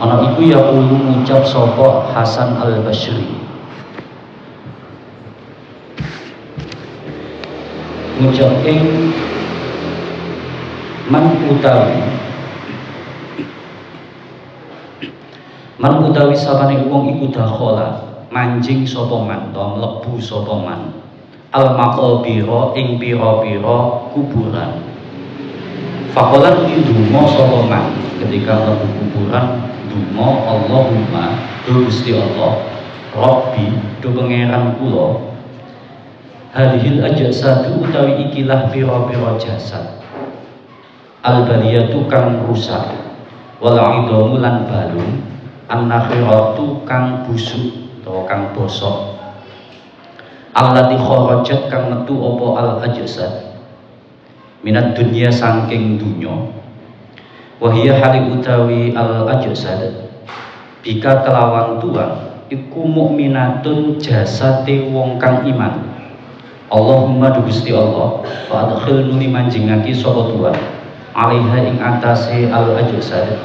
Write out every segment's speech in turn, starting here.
Ana iku yaqulu ngucap sapa Hasan Al-Basri. Ngucap ing man utawi sapane wong iku dakhala manjing sapa man to mlebu sapa man al maqabira ing pira-pira kuburan. Faqalan ndonga sapa man ketika mlebu kuburan ndonga Allahumma Gusti Allah Rabbi do pangeran kula hadhil ajsadu utawi ikilah pira-pira jasad al-baliyatu kang rusak wal idamu lan balung an-nakhiratu kang busuk atau kang bosok allati kharajat kang metu apa al-ajsad minat dunya saking dunya wa hiya hali utawi al-ajsad bika kelawan tuan iku mukminatun jasate wong kang iman. Allahumma Gusti Allah fa adkhilni manjingake sapa tuan alaiha ing atase al-ajsad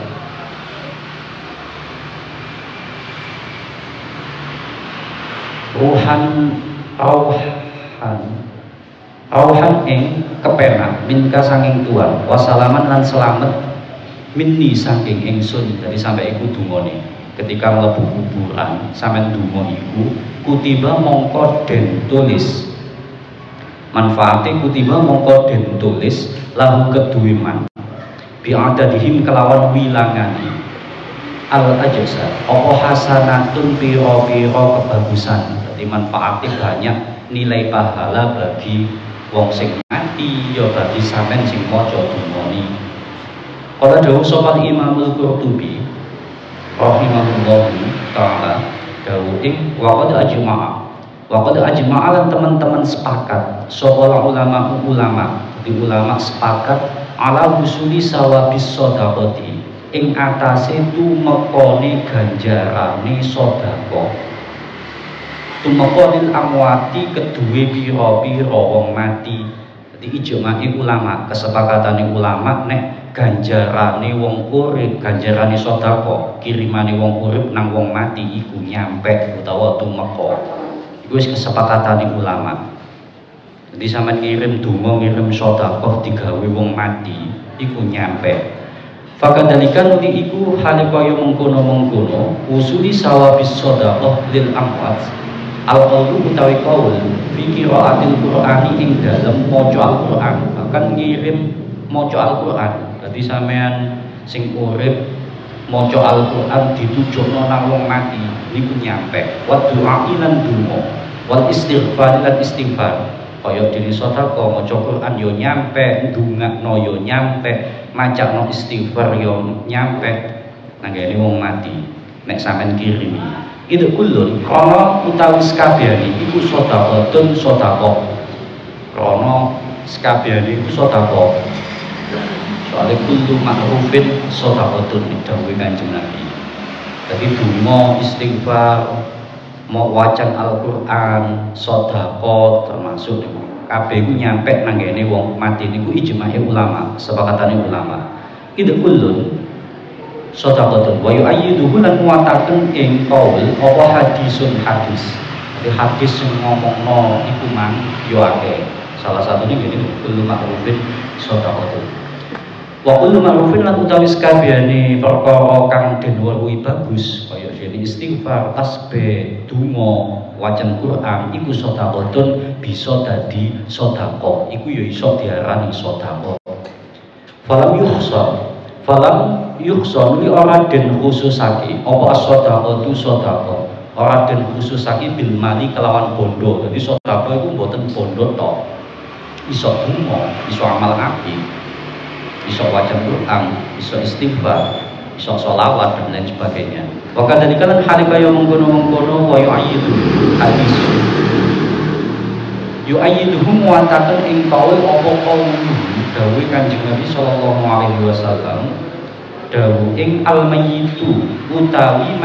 rauhan ing kepenak minka saking tuan wasalaman lan selamat minni saking ingsun. Jadi sampai iku dungane ketika mlebu kuburan sampean donga iku kutiba mongko den tulis manfaate kutiba mongko den tulis lahu keduwe man bi'adadihim kelawan wilangane al-ajsad apa hasanatun pira-pira kebagusan. Jadi manfaatnya banyak, nilai pahala bagi wong sing mati ya bagi sampean sing maca dungane. Kala dawuh sapa Imam Al-Qurtubi rahimahullah taala dawuh ing waqad ajma'a lan teman-teman sepakat sapa ulama di ulama sepakat ala usuli sawabis shadaqati ing atase tumekane ganjarane sedekah tumekonil amwati keduwe pira-pira wong mati. Jadi ijma'e ulama, kesepakatane ulama nek ganjarane wong urip, ganjarane sedekah, kirimane wong urip nang wong mati iku nyampe utawa tumeka. Iku wis kesepakatane ulama. Jadi sampean ngirim donga, ngirim sedekah digawe wong mati iku nyampe. Fakadalikan uti iku hale kaya mengkono-mengkono usuli sawabis sedekah lil amwat. Al-qawlu utawi qaul fi qiraatil Qur'ani ing dalem maca Al-Qur'an, akan ngirim maca Al-Qur'an. Dadi sampean sing urip maca Al-Qur'an ditujukno nang wong mati niku nyampe. Wa du'a lan donga, wal istighfar lan istighfar. Kaya dene sedekah maca Qur'an yo nyampe, ndongakno yo nyampe, macakno istighfar yo nyampe nang ngene wong mati. Nek sampean kirimi itu kulun krono utawi sekabehane iku sedekah krono sekabehane iku sedekah soalnya kullu ma'rufin sedekatun dawuh Kanjeng Nabi. Jadi donga istighfar mau wacan Al-Qur'an sedekah termasuk kabeh iku nyampe nang ngene wong mati niku ijma'e ulama, sepakatane ulama. Itu kulun sedekatun wa yu'ayyiduhu lan muwataken ing qaul apa hadisun hadis. Jadi hadis sing ngomongno iku mang yo akeh. Salah satunya ngene kullu ma'rufin sedekatun. Wa kullu ma'rufin lan utawi sakabehane perkara kang den weruhi bagus kaya dene istighfar, tasbih, donga, wacan Quran iku sedekatun bisa dadi sedekah. Iku ya iso diarani sedekah. Falam yukhsa li ora den khususake apa as-shadaqatu sedekah ora den khususake bil mali kelawan bondo. Jadi sedekah iku mboten bondo tok, iso donga, iso amal apik, iso wacan Quran, iso istighfar, iso sholawat dan lain sebagainya. Maka dari kalian hari kaya mengkono-mengkono wa yu'ayyidu hadis yu'ayyiduhu muwataken ing qaul apa qaul dawuh Kanjeng Nabi sallallahu alaihi wasallam dawuh ing al-mayyitu utawi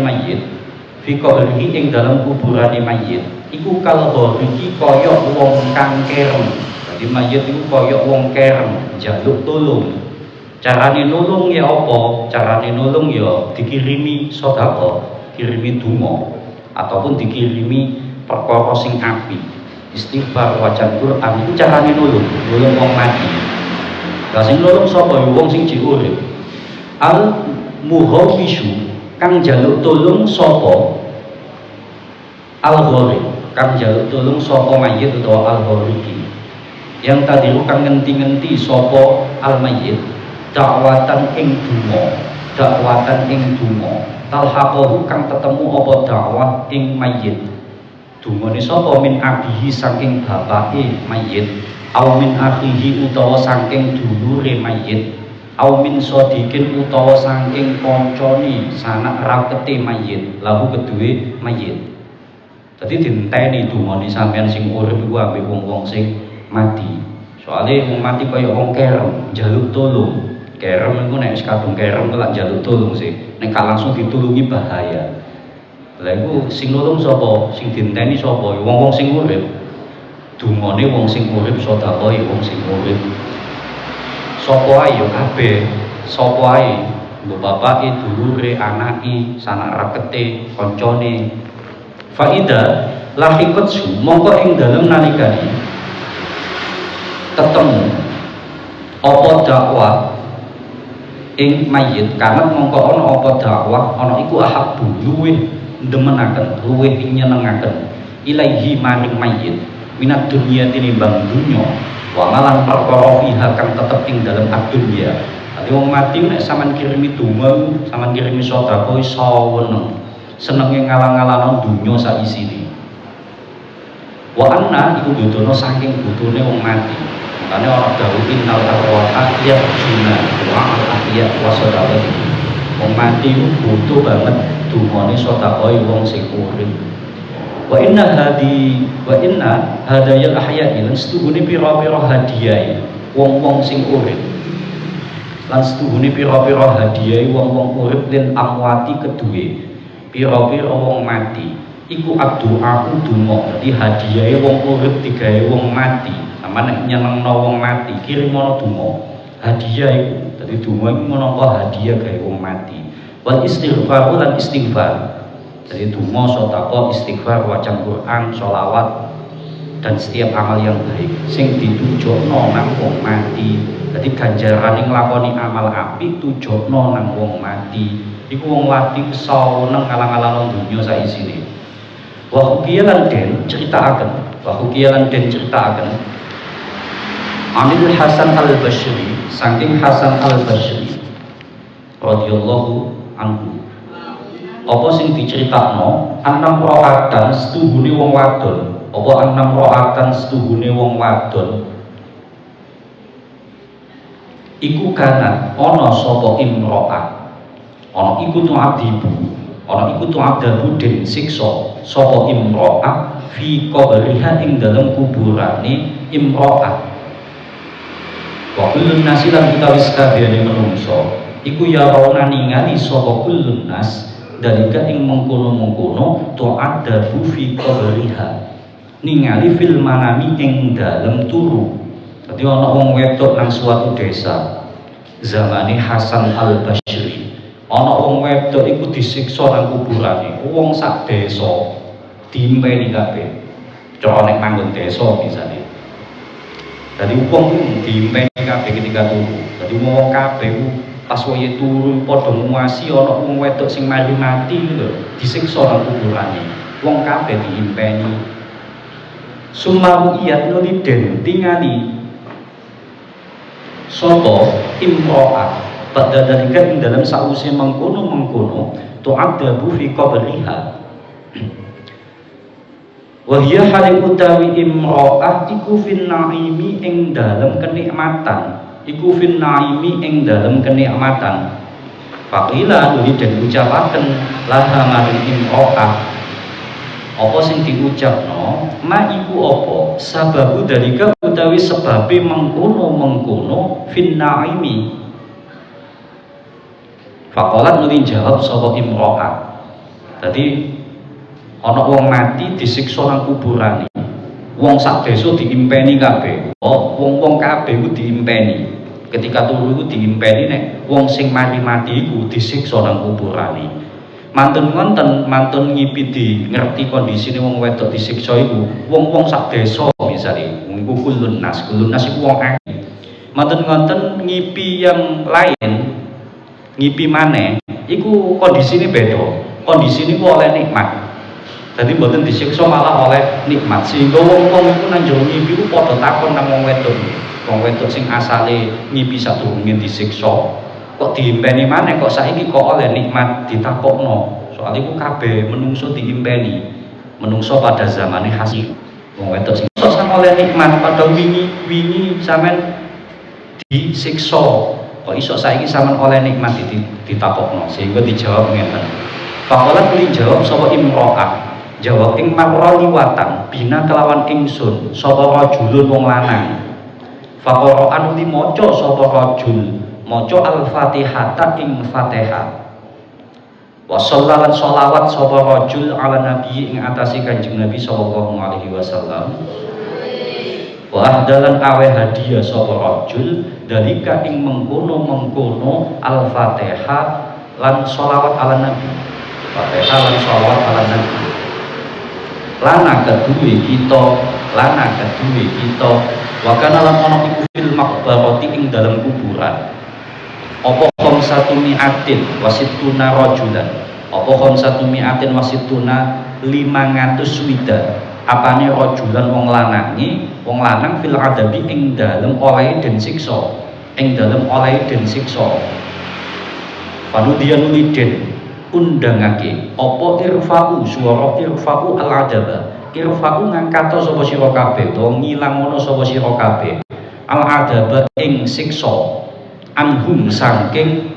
mayit fi qabrihi ing dalam kuburane mayit iku kalho iki kaya wong kang kerem. Jadi mayit iku kaya wong kerem njaluk tulung Carane nulung ya apa? Carane nulung ya dikirimi sedekah, kirimi donga ataupun dikirimi perkara sing apik. Istighfar, waca Quran iku carane nulung wong mati. Lah sing nulung sapa? Wong sing jek urip. Al muhawwishu kang njaluk tulung sapa? Al gharib kang njaluk tulung sapa mayit utawa al ghariki. Yang tadi kang ngenti-ngenti sapa al mayit dakwatan ing donga talhaqahu kang ketemu apa dakwah ing mayit dungane sapa min abihi saking bapake mayit au min akhihi utawa saking dulure mayit au min sadikin utawa saking kancane sanak rakete mayit lahu keduwe mayit. Dadi dinteni dungane sampean sing urip iku ambek wong-wong sing mati. Soale wong mati kaya wong kerem njaluk tulung. Kerem itu nek kadung kerem kelak njaluk tulung sih. Nek gak langsung ditulungi bahaya. Lah iku sing nulung sapa? Sing dinteni sapa? Wong-wong sing urip. Dungane wong sing urip sedekah wong sing urip. Sapa ae yo kabeh. Sapa ae? Mbok bapake, dulure, anake, sanak rakete, kancane. Faida lahiqat su mongko ing dalem nalikane ketemu apa dakwah ing mayit karena mongko ana apa dakwah ana iku ahabbu luwih demenaken luwih nyenengaken ilaihi maring mayit minat dunya tinimbang dunya wa malan perkara fiha kang tetep ing dalem dunya. Dadi wong mati nek sampean kirimi donga sampean kirimi sedekah iso weneng senenge ngalang-alangno dunya sak isine. Wa anna iku dudono saking butune wong mati. Makane ana dawuh innal arwaha yarjuna wa al-ahya wa sadaqati. Wong mati ku butuh banget dungane sedekah wong sing urip. Wa inna hadayal ahya'i lan setuhune pira-pira hadiah wong-wong sing urip. Lan setuhune pira-pira hadiah wong-wong urip lan amwati keduwe. Pira-pira wong mati iku aku donga. Dadi hadiah wong urip digawe wong mati. Nek nyenengno wong mati kirimono donga hadiah iku. Dadi donga iku minangka hadiah gawe wong mati. Wal istighfar lan istighfar. Jadi donga, sedekah, istighfar, waca Quran, sholawat dan setiap amal yang baik sing ditujokno nang wong mati. Jadi ganjarane nglakoni amal apik tujokno nang wong mati. Iku wong mati seneng ngalang-alangno dunya sak isine. Wa hukiyalan den critakaken, Anil Hasan al-Basri saking Hasan al-Basri radhiyallahu anhu. Apa sing diceritakno anam ro'atan setuhune wong wadon. Apa anam ro'atan setuhune wong wadon iku kana ana sapa imro'ah. Ana iku tu'adibu, ana iku tu'adabu den siksa sapa imro'ah fi qabriha ing dalem kuburane imro'ah. Wa kullun nasi lan utawi sakabehane manungsa iku ya rauna ningali sapa kullun nas dalika ing mengkono-mengkono tu'adabu fi qabriha ningali fil manami ing dalem turu. Dadi ana wong wedok nang suatu desa zamane Hasan al-Basri. Ana wong wedok iku disiksa nang kuburane. Wong sak desa diimpeni kabeh. Cara nek manggon desa misale. Dadi wong diimpeni kabeh ketika turu. Dadi wong kabeh pas wayahe turu padha nguasi ana wong wedok sing mati lho, disiksa nang kuburane. Wong kabeh diimpeni. Sumaru iyat nuli den tingali sapa imro'ah pada dalika ing dalam sause mengkono tu'adabu fi qabriha. Wa hiya hal utawi imro'ah iku fin naimi ing dalam kenikmatan. Iku fin naimi ing dalam kenikmatan. Faqila nuli den ucapaken laha maring imro'ah. Apa sing diucapno ma iku apa sababu dalika utawi sebabe mengkono fin naimi. Faqalat nuli jawab sapa imro'ah. Dadi ana wong mati disiksa nang kuburane. Wong sak desa diimpeni kabeh. Wong-wong kabeh ku diimpeni. Ketika turu iku diimpeni nek wong sing mati iku disiksa nang kuburane. Mantun ngonten, mantun ngipidi ngerti kondisine wong wedok disiksa iku wong-wong sak desa misale wong iku kulun nas iku wong akeh. Mantun ngonten ngipi yang lain ngipi maneh iku kondisine beda. Kondisine ku oleh nikmat. Jadi mboten disiksa malah oleh nikmat. Sehingga wong-wong iku nang jero ngipi ku padha takon nang wong wedok. Wong wedok sing asale ngipi sadurunge disiksa, kok diimpeni maneh kok saiki kok oleh nikmat ditakokno. Soal iku kabeh menungso diimpeni. Menungso pada zamane hasil. Wong wedok sing sama oleh nikmat padha wingi sampean disiksa. Kok iso saiki sampean oleh nikmat ditakokno. Sehingga dijawab ngeten. Faqala kuli jawab sapa imro'ah. Jawab ing marra liwatan bina kelawan ingsun sapa rajulun wong lanang. Faqara anu dimaca sapa rajul maca al-Fatihata ing Fatihah. Wa sallallahu sholawat sapa rajul ala nabi ing atase Kanjeng Nabi sallallahu alaihi wasallam. Wa ahdalan awe hadiah sapa rajul dalika ing mengkono al-Fatihah lan sholawat ala nabi. Fatihah lan sholawat ala nabi. Lana kedue kita wakana lan ana iku fil maqbarati ing dalam kuburan apa khamsatu mi'atin wasituna rajulan apa khamsatu mi'atin wasituna 500 wida apane rajulan wong lanang fil adabi ing dalem oleh den siksa panudian uliden undangake apa irfa'u suara irfa'u al-adaba irfa'u ngangkat sapa sira kabeh utawa ngilangono sapa sira kabeh al-adaba ing siksa anhum saking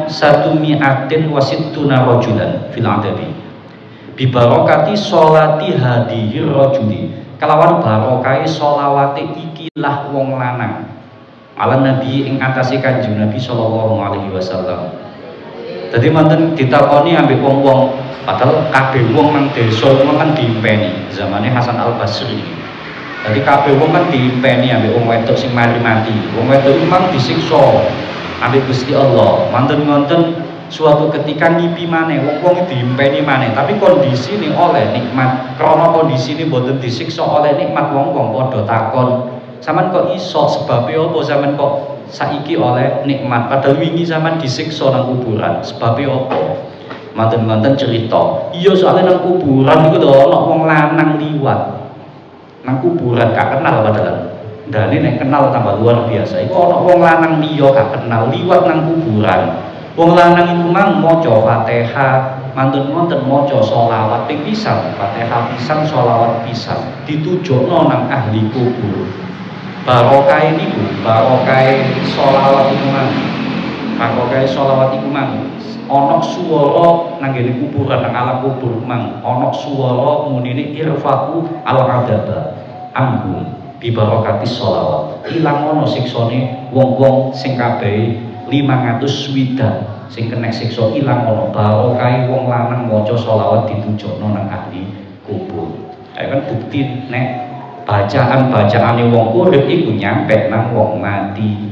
satu mi'atin wasittuna rajulan fil adabi bi barakati sholati hadihi rajuli kelawan barokai sholawate ikilah wong lanang ala nabi ing atase Kanjeng Nabi sallallahu alaihi wasallam. Jadi manten ditakoni ambek wong-wong padahal kabeh wong nang desa kan diimpeni zamane Hasan Al Basri. Jadi kabeh wong kan diimpeni ambek wong wedok sing mati. Wong wedok memang disiksa ambek Gusti Allah. Manten ngonten suatu ketika ngipi maneh wong-wong diimpeni maneh, tapi kondisine oleh nikmat. Krana kondisine mboten disiksa oleh nikmat wong-wong padha takon, "Sampeyan kok iso sebabe apa sampeyan kok saiki oleh nikmat padahal wingi zaman disiksa nang kuburan sebabnya apa?" Manten-manten cerita iya soalnya nang kuburan itu ana wong lanang liwat nang kuburan gak kenal padahal ndane nek kenal tambah luar biasa iku ana wong lanang liya gak kenal liwat nang kuburan wong lanang iku mang maca Fatihah mantun-mantun maca sholawat ping pisan Fatihah pisan sholawat pisan ditujokno nang ahli kubur. Barokah niku, barokah sholawat iku mang, ana swara nang ngene kuburan nang alam kubur mang, ana swara munine irfa'u al-adaba anhum bi barokati sholawat. Ilang ana siksane wong-wong sing kabeh 500 swidak sing kena siksa ilang ana barokah wong lanang maca sholawat ditujokno nang ahli kubur. Ayo kan bukti nek bacaan-bacaane wong urip iku nyampe nang wong mati.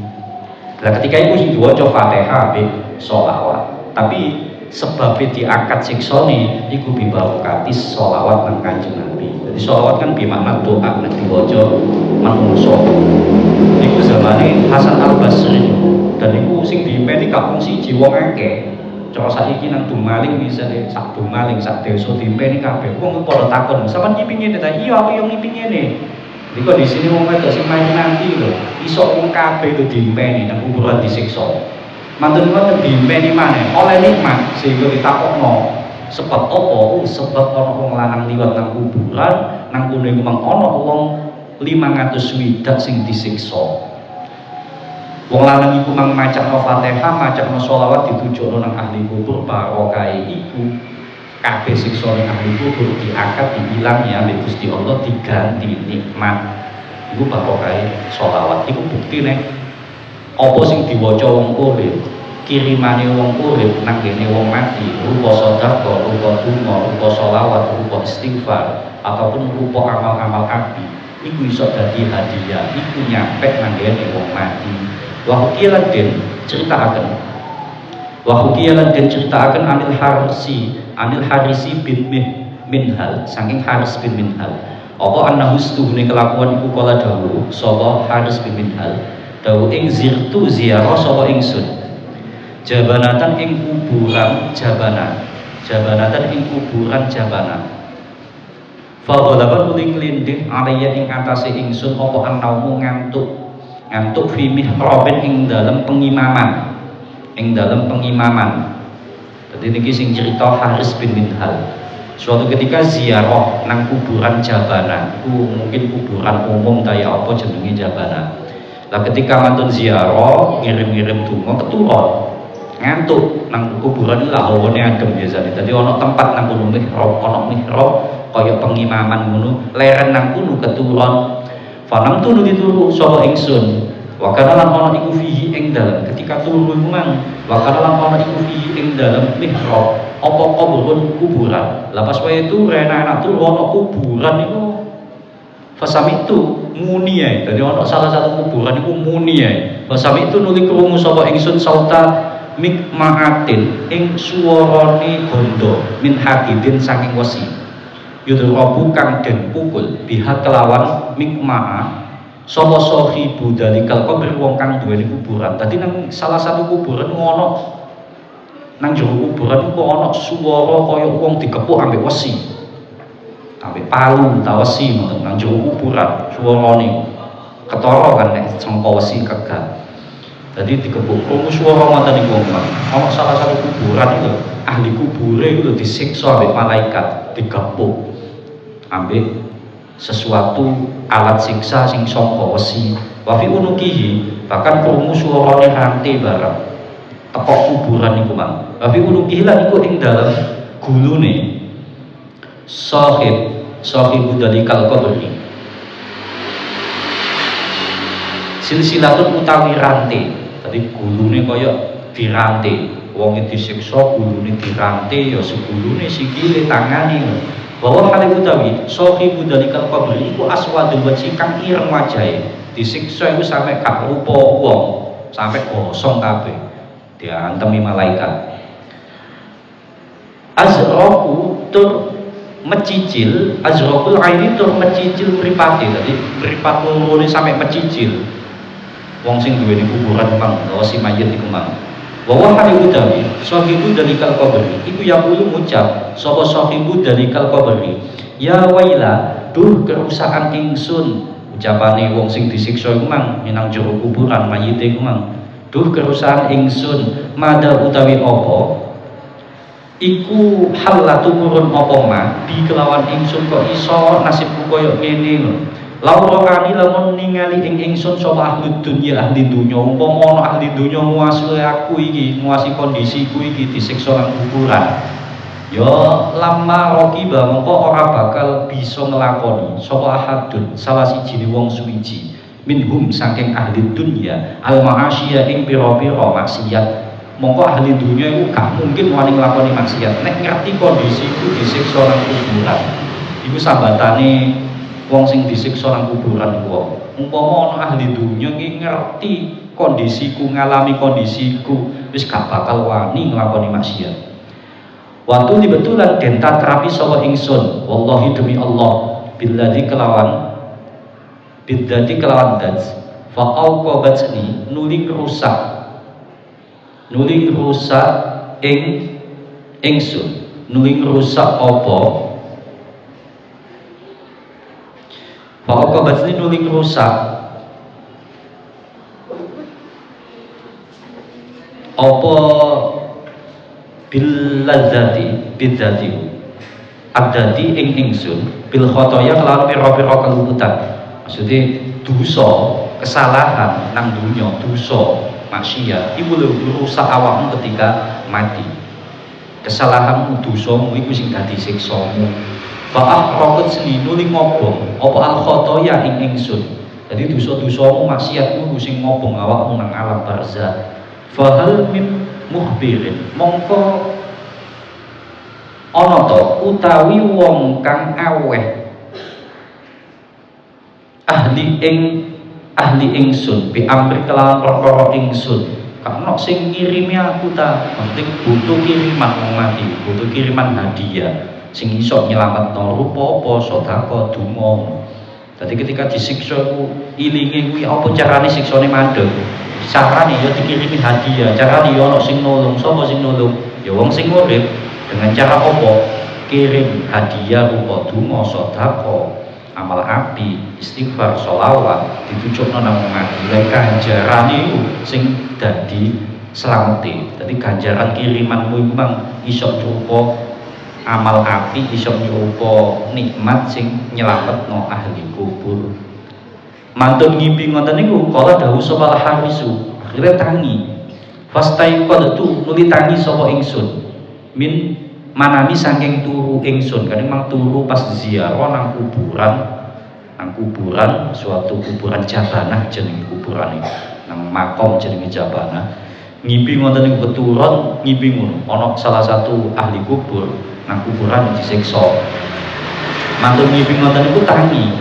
Lah ketika iku sing diwaca Fatihah be sholawat. Tapi sebab diangkat siksane iku bibarokati sholawat nang Kanjeng Nabi. Jadi sholawat kan bermakna doa nek diwaca manungsa. Iku zamane Hasan Al Basri dan iku sing diimpeni kampung siji wong akeh. Cara saiki nang Dumaling misale sak Dumaling sak desa diimpeni kabeh. Wong padha takon, "Sampeyan ngipi ngene ta?" "Iya, aku yo ngipi ngene." Di sini wong wedok sing mati nanti lho, iso wong kabeh itu diimpeni nang kuburan disiksa. Mantun-mantun diimpeni maneh oleh nikmat sehingga ditakokno, "Sebab apa?" "Oh, sebab ana wong lanang liwat nang kuburan, nang kono iku mang ana wong 500 swidak sing disiksa." Wong lanang iku mang macakno Fatihah, macakno sholawat ditujokno nang ahli kubur barokah iku kabeh siksane ahli kubur diangkat diilangi ambek Gusti Allah diganti nikmat. Iku barokah sholawat. Iku buktine apa sing diwaca wong urip, kirimane wong urip nang kene wong mati, rupa sedekah, rupa donga, rupa sholawat, rupa istighfar ataupun rupa amal-amal abdi. Iku iso dadi hadiah, iku nyampe nang kene wong mati. wa hukilan den critakaken anil Harisi bin Minhal saking Haris bin Minhal apa annahu stuhune kelakuan iku kala dawuh sapa Haris bin Minhal dawuh ing zirtu ziarah sapa ingsun jabanatan ing kuburan jabanatan ing kuburan jabana fadhalaban uling lindih araya ing atase ingsun apa annaumu ngantuk fi mihrabin ing dalam pengimaman jadi niki sing cerita Haris bin Minhal suatu ketika ziarah nang kuburan jabana ku mungkin kuburan umum kaya apa jenenge jabana lah ketika mantun ziarah ngirim-ngirim donga keturun ngantuk nang kuburan lah hawane adem biasane dadi ana tempat nang kono mihrab kaya pengimaman ngono leren nang kono keturun fanam turu sapa ingsun wa kana lan ana iku fihi ing dalem ketika turu mang wa kana lan ana iku fihi ing dalem mihrab apa kuburan lepas wae itu enak turu ana kuburan iku fasami itu muni ae dadi ana salah satu kuburan iku muni ae fasami itu nuli krungu sapa ingsun sauta mikmaatin ing suwarane gondo min hadidin saking wesi yudul abu kang den pukul biha kelawan mikmaa sapa sahibu dalikal qabr wong kang duweni kuburan. Dadi nang salah satu kuburan ngono nang jero kuburan iku ana swara kaya wong dikepuk ambek wesi. Ambek palu ta wesi ngoten nang jero kuburan swarane. Ketara kan nek sangka wesi kegak. Dadi dikepuk krungu swara ngoten niku ana salah satu kuburan itu ahli kubure iku disiksa ambek malaikat, dikepuk ambek sesuatu alat siksa sing sangka wesi wa fi unukihi bahkan krungu suarane rantai barang tepok kuburan niku mang wa fi unukihi lan iku ing dalem gulune sahibu dalikal qabri silsilatun utawi rantai tadi gulune kaya dirantai wong disiksa gulune dirantai ya segulune sikile tangane bahwa hal utawi sahibu dalikal qabri iku aswadul wajhi kang ireng wajahe disiksa iku sampe gak rupa wong sampe gosong kabeh diantemi malaikat azraku tur mecicil azrakul aini tur mecicil mripate dadi mripat lorone sampe mecicil wong sing duweni kuburan mang utawa si mayit iku mang bahwa hari utawi sahibu dalikal qabri iku yaqulu ngucap sapa sahibu dalikal qabri ya waila duh kerusakan ingsun ucapane wong sing disiksa iku mang nang jero kuburan mayit iku mang duh kerusakan ingsun mada utawi apa iku halatu murun apa mah bi kelawan ingsun kok iso nasibku koyo ngene lho laura kani lamun ningali ing ingsun sapa ahli dunya umpama ana ahli dunya nguasai aku iki nguasai kondisiku iki disiksa nang kuburan ya lama rokiba mengko ora bakal bisa nglakoni sapa ahadun salah siji wong suwiji minhum saking ahli dunya al ma'asyiya ing pira-pira maksiat mongko ahli dunya iku gak mungkin wani nglakoni maksiat nek ngerti kondisiku disiksa nang kuburan iku sambatane wong sing disiksa nang kuburan iku umpama ana ahli dunya iki ngerti kondisiku ngalami kondisiku wis gak bakal wani nglakoni maksiat waktu dibetulan den tatrapi sapa ingsun wallahi demi Allah billadzi kelawan dat fa auqabatni nuling rusak ingsun nuling rusak apa Fa'aqabatni nuling rusak apa bidzati adati ing ingsun bil khotoya kelawan pira-pira kelumutan maksudnya dosa kesalahan nang dunya dosa maksiat iku lho rusak awakmu ketika mati kesalahanmu dosamu iku sing dadi siksamu Fa'ah roket seni nuli ngobong apa al-khotoya ing ingsun jadi dosa-dosamu maksiatmu sing ngobong awakmu nang alam barzah fahal min mukhbirin mongko ana to utawi wong kang aweh ahli ing ahli ingsun bi amri kelawan perkara ingsun kakno sing ngirimi aku ta penting butuh kiriman wong mati butuh kiriman hadiah sing iso nyelametno rupa apa sedekah donga. Jadi ketika disiksa ku ilinge kuwi apa carane siksane mandeg carane ya dikirimi hadiah carane ya ono sing nolong sapa sing nolong ya wong sing urip dengan cara apa kirim hadiah rupa donga sedekah amal api istighfar sholawat ditujukno nang wong mati lha ganjarane iku sing dadi slamete. Dadi ganjaran kirimanmu iku mang iso rupa amal api iso rupa nikmat sing nyelametno ahli kubur. Mantun ngimpi ngoten niku kala dawuh sapa harisu akhire tangi fastai qadtu nuli tangi sapa ingsun min manami saking turu ingsun kan memang turu pas ziarah nang kuburan suatu kuburan jabanah jeneng kuburan iki nang makom jenenge jabanah ngimpi ngoten niku keturun ngimpi ngono ana salah satu ahli kubur nang kuburan disiksa mantul ngimpi ngoten niku tangi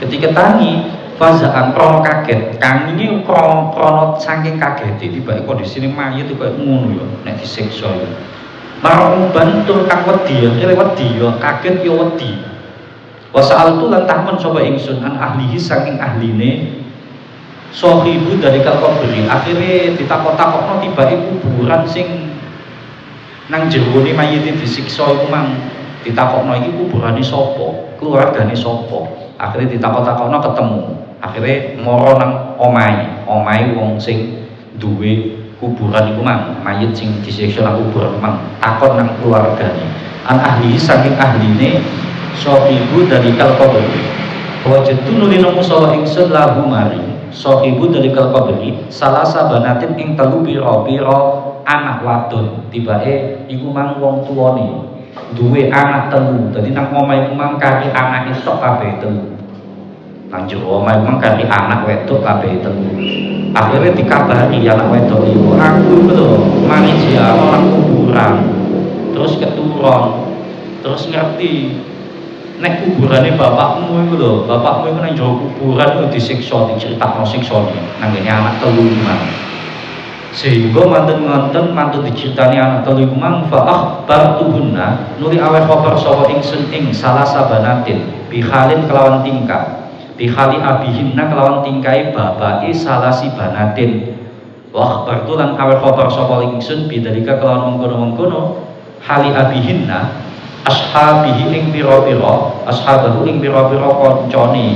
ketika tangi fazaan krono kaget kanginge krono saking kagete tibake kondisine mayit kaya ngono ya nek disiksa ya marang bantur kang wedi ya kaget ya wedi wasal tu lan takon sapa ingsun an ahlihi saking ahline sahibu dari kalkobri akhirnya ditakon-takokno tibake kuburan sing nang jerone mayit disiksa iku mang ditakokno iki kuburane sapa keluargane sapa akhirnya ditakon-takokno ketemu akhirnya moro nang omahe wong sing duwe kuburan iku mang mayit sing disiksa nang kuburan mang takon nang keluargane an ahli saking ahline sahibu dari kalkobri wajatu nuli nemu sawa ingsun lahu mari sahibu dari kalkobri salah sabanatin ing telu pira-pira anak wadon tibake iku mang wong tuane duwe anak telu dadi nang omahe iku mang kari anake tok kabeh telu nang jero omahe mang kari anak wedok kabeh telu akhirnya dikabari anak wedok iku aku iku lho mari ziarah nang kuburan terus keturun terus ngerti nek kuburane bapakmu iku lho bapakmu iku nang jero kuburan iku disiksa diceritakno siksane nang ngene anak telu mang sehingga mantun diceritani anak telu iku mang fa akhbartuhunna nuli aweh khabar sapa ingsun ing salah sabanatin bihalin kelawan tingkah bihali abihinna kelawan tingkai bapake salah si banatin wah bertulan awal khabar sapa ingsun bidalika kelawan mengkono-mengkono hali abihinna ashabihi ing pira-pira ashabahu ing pira-pira koncone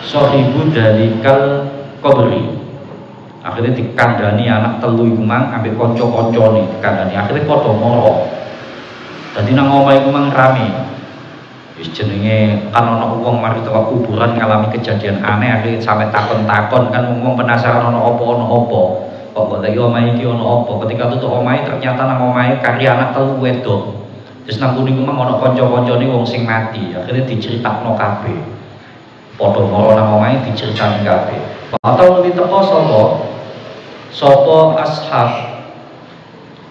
sahibu dalikal qabri akhirnya dikandani anak telu iku mang ambek kanca-kancane dikandani akhirnya padha mara dadi nang omah iku mang rame wis jenenge kan ana wong mari teko kuburan ngalami kejadian aneh akhirnya sampe takon-takon kan wong penasaran ana apa kok golek omahe iki ana apa ketika tutuk omahe ternyata nang omahe kari anak telu wedok terus nang kuning mang ana kanca-kancane wong sing mati akhirnya diceritakno kabeh padha mara nang omahe diceritani kabeh atau lebih teko sapa ashab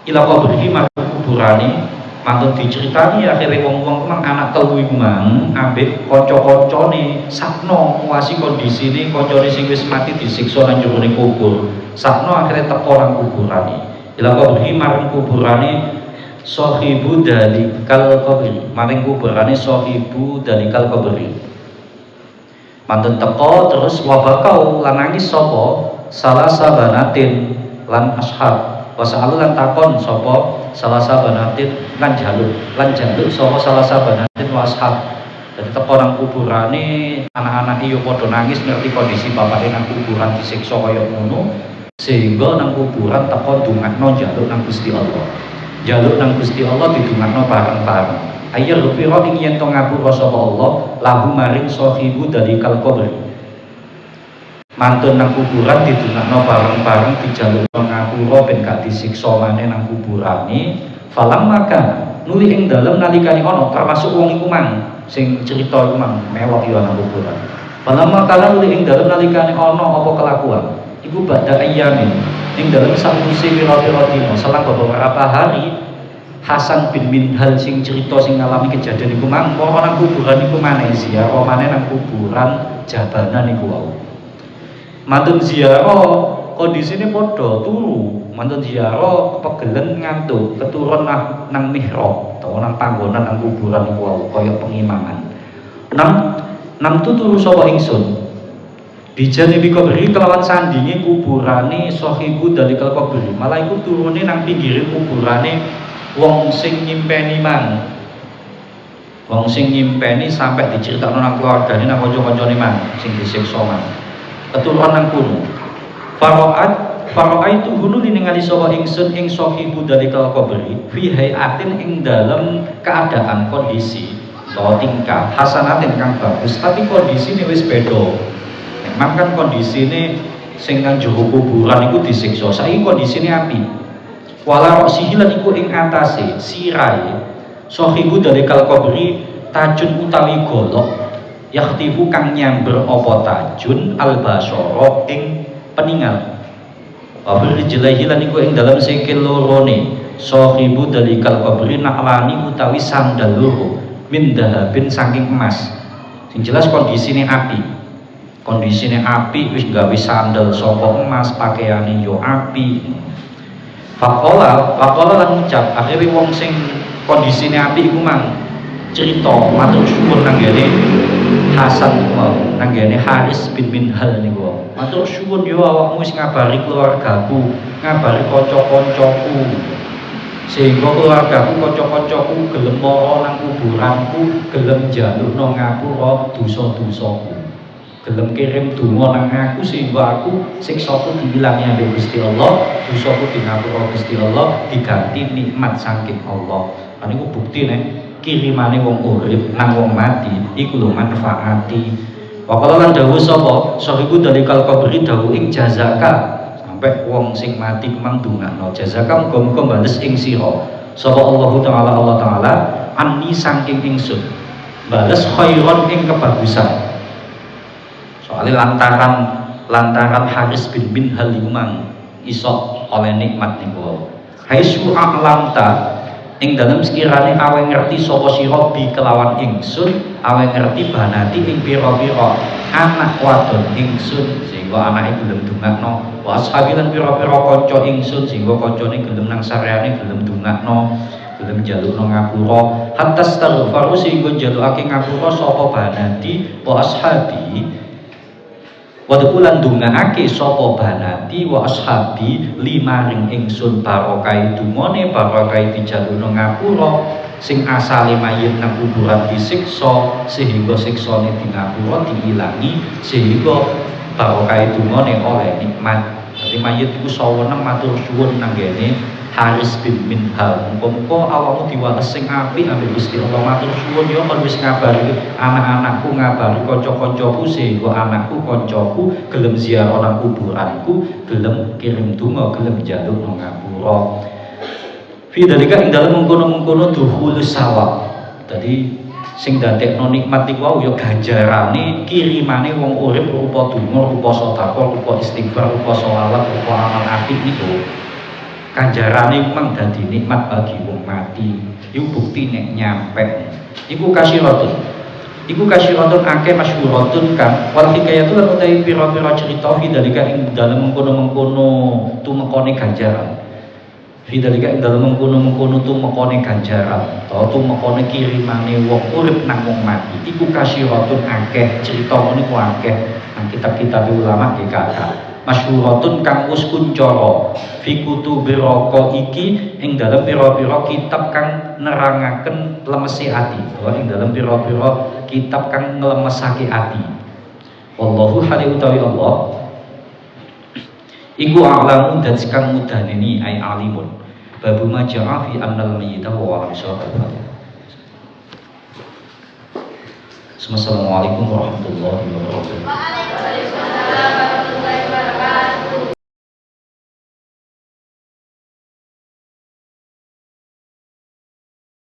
ila qabrihi marang kuburane mantun diceritani akhirnya wong-wong mang anak telu iku mang ambek kanca-kancane sakno nguasi kondisine kancane sing wis mati disiksa nang jero kubur sakno akhirnya teko nang kuburane ila qabrihi marang kuburane sahibu dalikal qabri maring kuburane sahibu dalikal qabri mantun teko terus wabakau lan nangis sapa salah sabanatin lan ashab wasa'alu lan takon sapa salah sabanatin lan jaluk sapa salah sabanatin washab dadi teko nang kuburane anak-anak iyo padha nangis ngerti kondisi bapake nang kuburan disiksa kaya ngono sehingga nang kuburan teko ndongakno jaluk nang Gusti Allah didongakno bareng-bareng ayyar rufira ing yen to ngapura sapa Allah lahu maring sahibu dalikal qabri mantun nang kuburan didongakno bareng-bareng dijalukno ngapura ben gak disiksa maneh nang kuburane falam maka nuli ing dalem nalikane ana termasuk wong iku mang sing cerita iku mang melok ya nang kuburan falam maka nuli ing dalem nalikane ana apa kelakuan iku badha ayyamin ing dalem sakwise pira-pira dina selang beberapa hari Hasan bin Minhal sing cerita sing ngalami kejadian iku mang nang kuburan iku maneh ziarah maneh nang kuburan jabanan niku wau. Mantun ziarah kondisine padha turu, mantun ziarah pegelen ngantuk, keturun nang mihrab utawa nang panggonan nang kuburan niku wau kaya pengimaman. Nang turu sapa ingsun. Bijane kubri kelawan sandinge kuburane sahibu dalikal kubri. Malah iku turune nang pinggire kuburane wong sing nyimpeni man. Wong sing nyimpeni sampai diceritakno nang keluargane nang kanca-kancane man sing disiksa man. Keturunan nang kono. Faraat itu hulu ningali sapa ingsun ing sahibu dalikal kubri fi hayatin ing dalem keadaan kondisi atau tingkah hasanatin kang bagus, tapi kondisine wis beda. Memang kan kondisine sing nang jero kuburan iku disiksa, saiki kondisine apik. Wala roksihilan iku ing atase sirai sahibu dalikal kubri tajun utawi golok yakhtifu kang nyamber apa tajun albasara ing peningal. Wa rijlaihi lan iku ing dalem sikil lorone sahibu dalikal kubri naklani utawi sandal loro min dahabin saking emas. Sing jelas kondisine api. Kondisine api wis gawe sandal saka emas, pakaiane yo api. Faqala lan ngucap akhire wong sing kondisine api iku mang cerita matur syukur nang ngene Hasan niku nang ngene Haris bin Minhal niku. Matur syukur yo awakmu wis ngabari keluargaku, ngabari kanca-kancaku. Sehingga keluargaku kanca-kancaku gelem mara nang kuburanku, gelem njalukno ngapura dosa-dosaku. Gelem kirim donga nang aku sehingga aku siksaku diilangi ambek Gusti Allah, dosaku dingapura Gusti Allah, diganti nikmat saking Allah. Lan iku bukti nek kirimane wong urip nang wong mati iku lho manfaati. Wakala lan dawuh sapa sahibu dalikal kubri dawuh ing jazaka sampai wong sing mati kemang dungakno jazaka muga-muga bales ing sira sapa Allah Taala anni saking ingsun bales khairon ing kebagusan. Soalnya lantaran Haris bin Minhal mang iso oleh nikmat niku. Haisu a'lamta ing dalam sekirane awe ngerti sapa sira bi kelawan ingsun, awe ngerti banati ing pira-pira anak wadon ingsun sehingga anake gelem dungakno, wa ashabi lan pira-pira kanca ingsun sehingga kancane gelem nang sareane gelem dungakno, gelem njalukno ngapura, hatta astaghfaru sehingga njalukake ngapura sapa banati wa ashabi. Wadkulan dungaake sapa banati wa ashabi limaring ingsun barokai dumone barokai dijalukno ngapura sing asale mayit nang kuburan disiksa sehingga siksane di ngapura diilangi sehingga barokai dumone oleh nikmat. Dadi mayit iku saweneng matur suwun nang ngene Haris bin Minhal. Muga-muga awakmu diwales sing apik ambek Gusti Allah. Matur suwun yo kon wis ngabari anak-anakku, ngabari kanca-kancaku sehingga anakku, kancaku gelem ziarah nang kuburanku, gelem kirim donga, gelem njaluk nang ngapura. Fi dalika ing dalem mengkono-mengkono dukhulus sawab. Dadi sing dadekno nikmat iku wau ya ganjarane kirimane wong urip rupa donga, rupa sedekah, rupa istighfar, rupa sholawat, rupa amal apik niku. Ganjarane memang dadi nikmat bagi wong mati. Iku bukti nek nyampe. Iku kasyiratun. Iku kasyiratun akeh masyhuratun kan wal hikayatul lan utawi pira-pira cerita fi dalika ing dalem mengkono-mengkono tumekane ganjaran. Fi dalika ing dalem mengkono-mengkono tumekane ganjaran utawa tumekane kirimane wong urip nang wong mati. Iku kasyiratun akeh cerita niku akeh nang kitab-kitab ulama iki kakak. Masyhuratun kang wis kuncara fi kutubir raka iki ing dalem pira-pira kitab kang nerangaken lemesi ati utawa ing dalem pira-pira kitab kang nglemesake ati. Wallahu hali utawi Allah iku a'lamu dan kang mudaneni ai alimun babu maja'a fi annal mayyita wa al-syahada. Assalamualaikum warahmatullahi wabarakatuh.